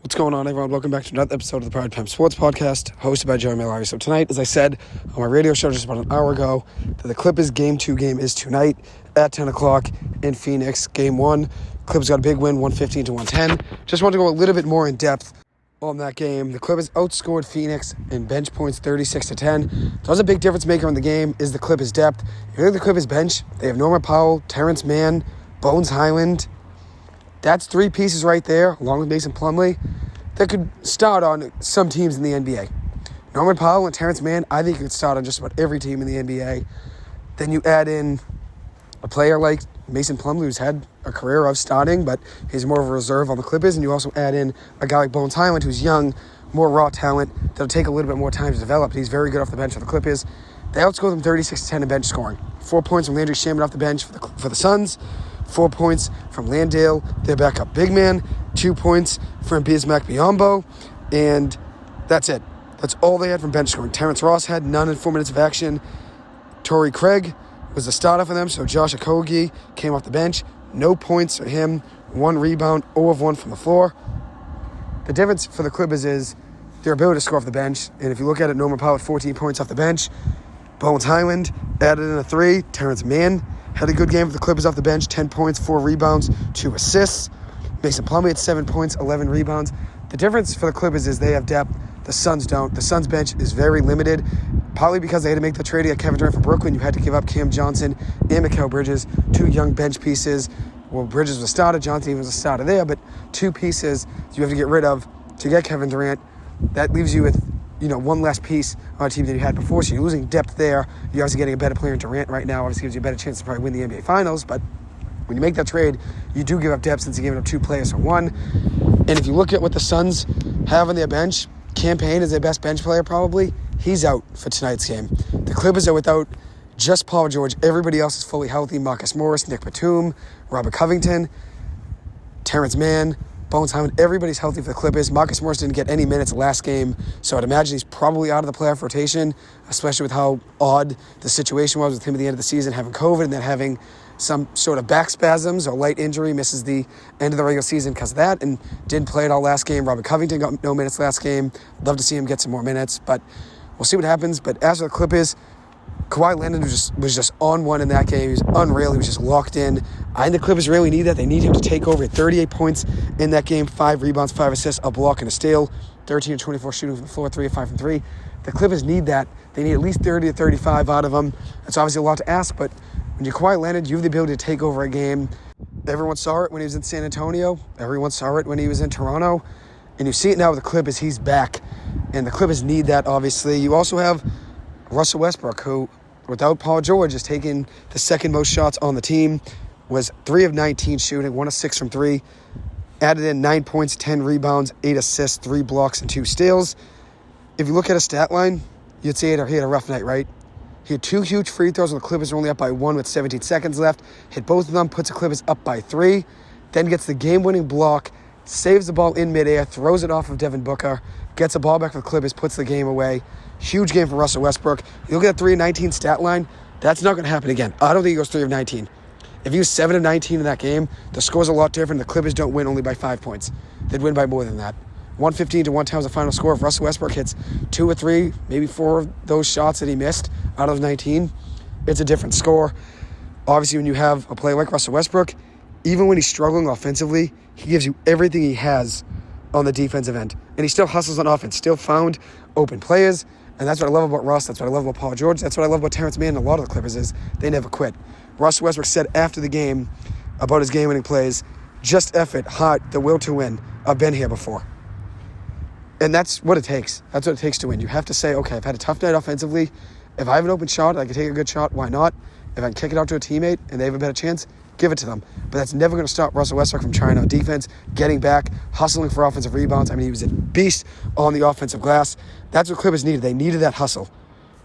What's going on, everyone? Welcome back to another episode of the Pride Pimp Sports Podcast, hosted by Jeremy Larry. So tonight, as I said on my radio show just about an hour ago, that the Clippers Game 2 game is tonight at 10 o'clock in Phoenix. Game 1, Clippers got a big win, 115-110. Just want to go a little bit more in depth on that game. The Clippers outscored Phoenix in bench points 36-10. That was a big difference maker in the game is the Clippers' depth. If you look at the Clippers' bench, they have Norman Powell, Terrence Mann, Bones Highland. That's three pieces right there, along with Mason Plumlee, that could start on some teams in the NBA. Norman Powell and Terrence Mann, I think could start on just about every team in the NBA. Then you add in a player like Mason Plumlee, who's had a career of starting, but he's more of a reserve on the Clippers. And you also add in a guy like Bones Highland, who's young, more raw talent, that'll take a little bit more time to develop. He's very good off the bench for the Clippers. They outscored them 36-10 in bench scoring. 4 points from Landry Shamet off the bench for the Suns. 4 points from Landale, their backup big man. 2 points from Bismack Biyombo. And that's it. That's all they had from bench scoring. Terrence Ross had none in 4 minutes of action. Torrey Craig was the starter for them, so Josh Okogie came off the bench. No points for him. 1 rebound, 0 of 1 from the floor. The difference for the Clippers is their ability to score off the bench. And if you look at it, Norman Powell had 14 points off the bench. Bones Highland added in a 3. Terrence Mann had a good game for the Clippers off the bench. 10 points, 4 rebounds, 2 assists. Mason Plumlee had 7 points, 11 rebounds. The difference for the Clippers is they have depth. The Suns don't. The Suns bench is very limited, partly because they had to make the trade to get Kevin Durant from Brooklyn. You had to give up Cam Johnson and Mikal Bridges, 2 young bench pieces. Well, Bridges was a starter. Johnson even was a starter there, but 2 pieces you have to get rid of to get Kevin Durant. That leaves you with, one less piece on a team than you had before. So you're losing depth there. You're obviously getting a better player in Durant right now. Obviously gives you a better chance to probably win the NBA Finals. But when you make that trade, you do give up depth since you're giving up 2 players for 1. And if you look at what the Suns have on their bench, Cam Payne is their best bench player probably. He's out for tonight's game. The Clippers are without just Paul George. Everybody else is fully healthy. Marcus Morris, Nick Batum, Robert Covington, Terrence Mann, Bones Highland, everybody's healthy for the Clippers. Marcus Morris didn't get any minutes last game, so I'd imagine he's probably out of the playoff rotation, especially with how odd the situation was with him at the end of the season, having COVID and then having some sort of back spasms or light injury, misses the end of the regular season because of that, and didn't play at all last game. Robert Covington got no minutes last game. Love to see him get some more minutes, but we'll see what happens. But as for the Clippers, Kawhi Leonard was just on one in that game. He was unreal. He was just locked in. I think the Clippers really need that. They need him to take over. 38 points in that game, 5 rebounds, 5 assists, a block, and a steal. 13 of 24 shooting from the floor, 3 of 5 from 3. The Clippers need that. They need at least 30 to 35 out of him. That's obviously a lot to ask, but when you're Kawhi Leonard, you have the ability to take over a game. Everyone saw it when he was in San Antonio. Everyone saw it when he was in Toronto. And you see it now with the Clippers. He's back. And the Clippers need that, obviously. You also have Russell Westbrook, who, without Paul George, is taking the second most shots on the team, was 3 of 19 shooting, 1 of 6 from 3, added in 9 points, 10 rebounds, 8 assists, 3 blocks, and 2 steals. If you look at a stat line, you'd say he had a rough night, right? He had 2 huge free throws when the Clippers were only up by 1 with 17 seconds left, hit both of them, puts the Clippers up by 3, then gets the game-winning block, saves the ball in midair, throws it off of Devin Booker, gets the ball back for the Clippers, puts the game away. Huge game for Russell Westbrook. You look at that 3 of 19 stat line, that's not going to happen again. I don't think he goes 3 of 19. If he was 7 of 19 in that game, the score's a lot different. The Clippers don't win only by 5 points. They'd win by more than that. 115-110 was the final score. If Russell Westbrook hits 2 or 3, maybe 4 of those shots that he missed out of 19, it's a different score. Obviously, when you have a player like Russell Westbrook, even when he's struggling offensively, he gives you everything he has on the defensive end. And he still hustles on offense, still found open players. And that's what I love about Russ. That's what I love about Paul George. That's what I love about Terrence Mann and a lot of the Clippers is they never quit. Russell Westbrook said after the game about his game-winning plays, just effort, heart, the will to win. I've been here before. And that's what it takes. That's what it takes to win. You have to say, okay, I've had a tough night offensively. If I have an open shot, I can take a good shot. Why not? If I can kick it out to a teammate and they have a better chance, give it to them. But that's never going to stop Russell Westbrook from trying on defense, getting back, hustling for offensive rebounds. I mean, he was a beast on the offensive glass. That's what Clippers needed. They needed that hustle.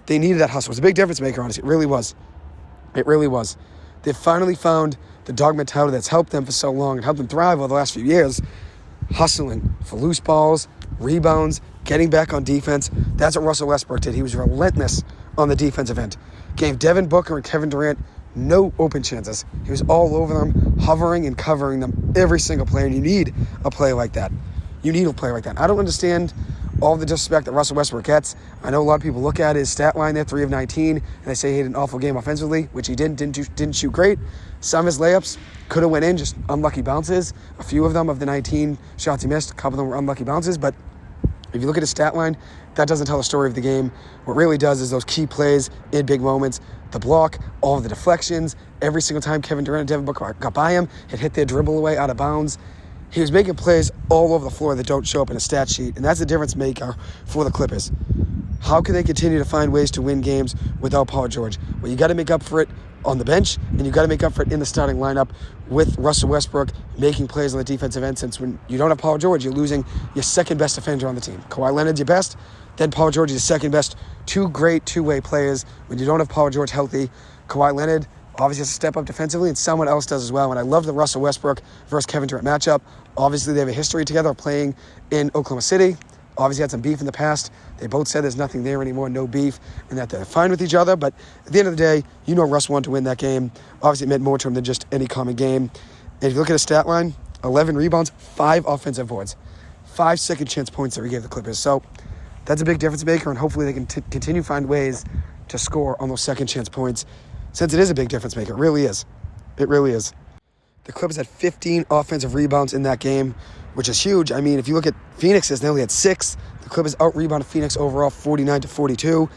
They needed that hustle. It was a big difference maker, honestly. It really was. It really was. They finally found the dog mentality that's helped them for so long and helped them thrive over the last few years. Hustling for loose balls, rebounds, getting back on defense. That's what Russell Westbrook did. He was relentless on the defensive end. Gave Devin Booker and Kevin Durant no open chances. He was all over them, hovering and covering them every single play, and you need a play like that. You need a player like that. I don't understand all the disrespect that Russell Westbrook gets. I know a lot of people look at his stat line there, 3 of 19, and they say he had an awful game offensively, which he didn't shoot great. Some of his layups could have went in, just unlucky bounces. A few of them, of the 19 shots he missed, a couple of them were unlucky bounces, but if you look at his stat line, that doesn't tell the story of the game. What really does is those key plays in big moments, the block, all of the deflections. Every single time Kevin Durant and Devin Booker got by him, he'd hit their dribble away out of bounds. He was making plays all over the floor that don't show up in a stat sheet, and that's the difference maker for the Clippers. How can they continue to find ways to win games without Paul George? Well, you got to make up for it on the bench, and you got to make up for it in the starting lineup with Russell Westbrook making plays on the defensive end, since when you don't have Paul George, you're losing your second best defender on the team. Kawhi Leonard's your best, then Paul George is your second best. Two great two-way players. When you don't have Paul George healthy, Kawhi Leonard obviously has to step up defensively, and someone else does as well. And I love the Russell Westbrook versus Kevin Durant matchup. Obviously, they have a history together playing in Oklahoma City. Obviously had some beef in the past. They both said there's nothing there anymore, no beef, and that they're fine with each other. But at the end of the day, you know Russ wanted to win that game. Obviously, it meant more to him than just any common game. And if you look at his stat line, 11 rebounds, 5 offensive boards, 5 second chance points that he gave the Clippers. So that's a big difference maker, and hopefully they can continue to find ways to score on those second chance points, since it is a big difference maker. It really is. It really is. The Clippers had 15 offensive rebounds in that game, which is huge. I mean, if you look at Phoenix's, they only had 6. The Clippers out-rebounded Phoenix overall 49-42.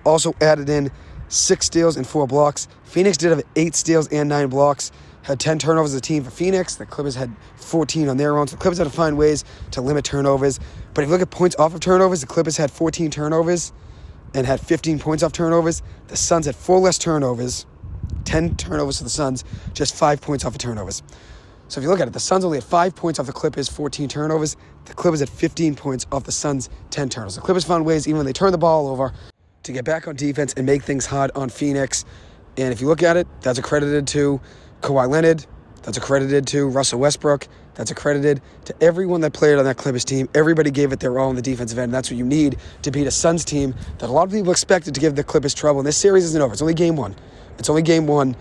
Also added in 6 steals and 4 blocks. Phoenix did have 8 steals and 9 blocks. Had 10 turnovers as a team for Phoenix. The Clippers had 14 on their own. So the Clippers had to find ways to limit turnovers. But if you look at points off of turnovers, the Clippers had 14 turnovers and had 15 points off turnovers. The Suns had 4 less turnovers, 10 turnovers for the Suns, just 5 points off of turnovers. So if you look at it, the Suns only had 5 points off the Clippers, 14 turnovers. The Clippers had 15 points off the Suns, 10 turnovers. The Clippers found ways, even when they turned the ball over, to get back on defense and make things hard on Phoenix. And if you look at it, that's accredited to Kawhi Leonard. That's accredited to Russell Westbrook. That's accredited to everyone that played on that Clippers team. Everybody gave it their all on the defensive end. And that's what you need to beat a Suns team that a lot of people expected to give the Clippers trouble. And this series isn't over. It's only game 1. It's only game 1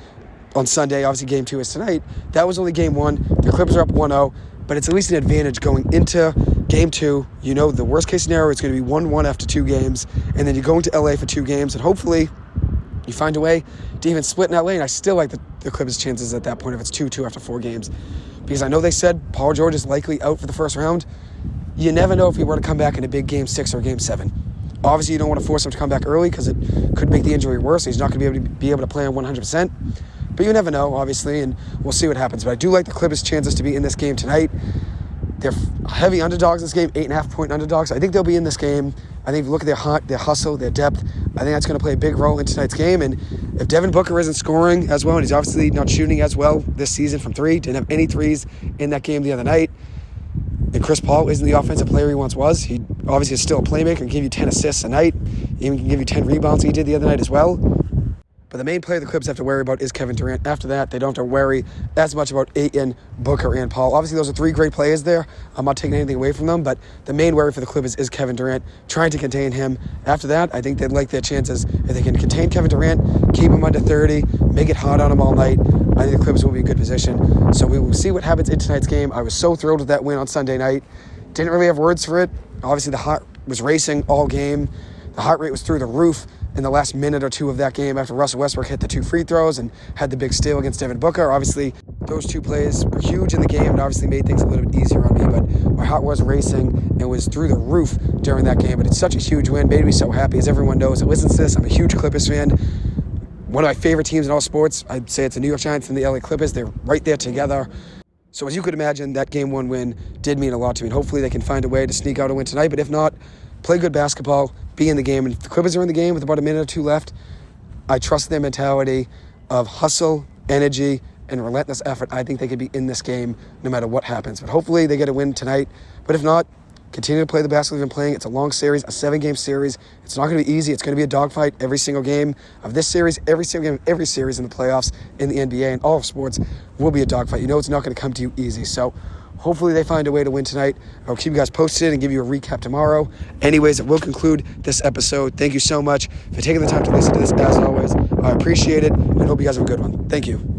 on Sunday. Obviously, game 2 is tonight. That was only game 1. The Clippers are up 1-0. But it's at least an advantage going into game 2. You know, the worst case scenario, it's going to be 1-1 after 2 games. And then you go into LA for 2 games. And hopefully you find a way to even split in LA. And I still like the Clippers' chances at that point if it's 2-2 after 4 games. Because I know they said Paul George is likely out for the first round. You never know if he were to come back in a big game 6 or game 7. Obviously, you don't want to force him to come back early because it could make the injury worse. He's not going to be able to play on 100%. But you never know, obviously, and we'll see what happens. But I do like the Clippers' chances to be in this game tonight. They're heavy underdogs in this game, 8.5-point underdogs. I think they'll be in this game. I think if you look at their hustle, their depth, I think that's going to play a big role in tonight's game. And if Devin Booker isn't scoring as well, and he's obviously not shooting as well this season from 3, didn't have any threes in that game the other night, and Chris Paul isn't the offensive player he once was. He obviously is still a playmaker and give you 10 assists a night. He even can give you 10 rebounds he did the other night as well. But the main player the Clippers have to worry about is Kevin Durant. After that, they don't have to worry as much about Ayton, Booker, and Paul. Obviously, those are 3 great players there. I'm not taking anything away from them, but the main worry for the Clippers is Kevin Durant, trying to contain him. After that, I think they'd like their chances. If they can contain Kevin Durant, keep him under 30, make it hard on him all night, I think the Clippers will be in good position. So we will see what happens in tonight's game. I was so thrilled with that win on Sunday night. Didn't really have words for it. Obviously, the heart was racing all game. The heart rate was through the roof in the last minute or 2 of that game after Russell Westbrook hit the 2 free throws and had the big steal against Devin Booker. Obviously, those 2 plays were huge in the game and obviously made things a little bit easier on me, but my heart was racing and was through the roof during that game. But it's such a huge win, made me so happy. As everyone knows that listens to this, I'm a huge Clippers fan. One of my favorite teams in all sports. I'd say it's the New York Giants and the LA Clippers. They're right there together. So as you could imagine, that game 1 win did mean a lot to me. And hopefully they can find a way to sneak out a win tonight. But if not, play good basketball, be in the game. And if the Clippers are in the game with about a minute or 2 left, I trust their mentality of hustle, energy, and relentless effort. I think they could be in this game no matter what happens. But hopefully they get a win tonight. But if not, continue to play the basketball they've been playing. It's a long series, a 7-game series. It's not going to be easy. It's going to be a dogfight every single game of this series, every single game of every series in the playoffs, in the NBA, and all of sports will be a dogfight. You know it's not going to come to you easy. So hopefully they find a way to win tonight. I'll keep you guys posted and give you a recap tomorrow. Anyways, it will conclude this episode. Thank you so much for taking the time to listen to this as always. I appreciate it and hope you guys have a good one. Thank you.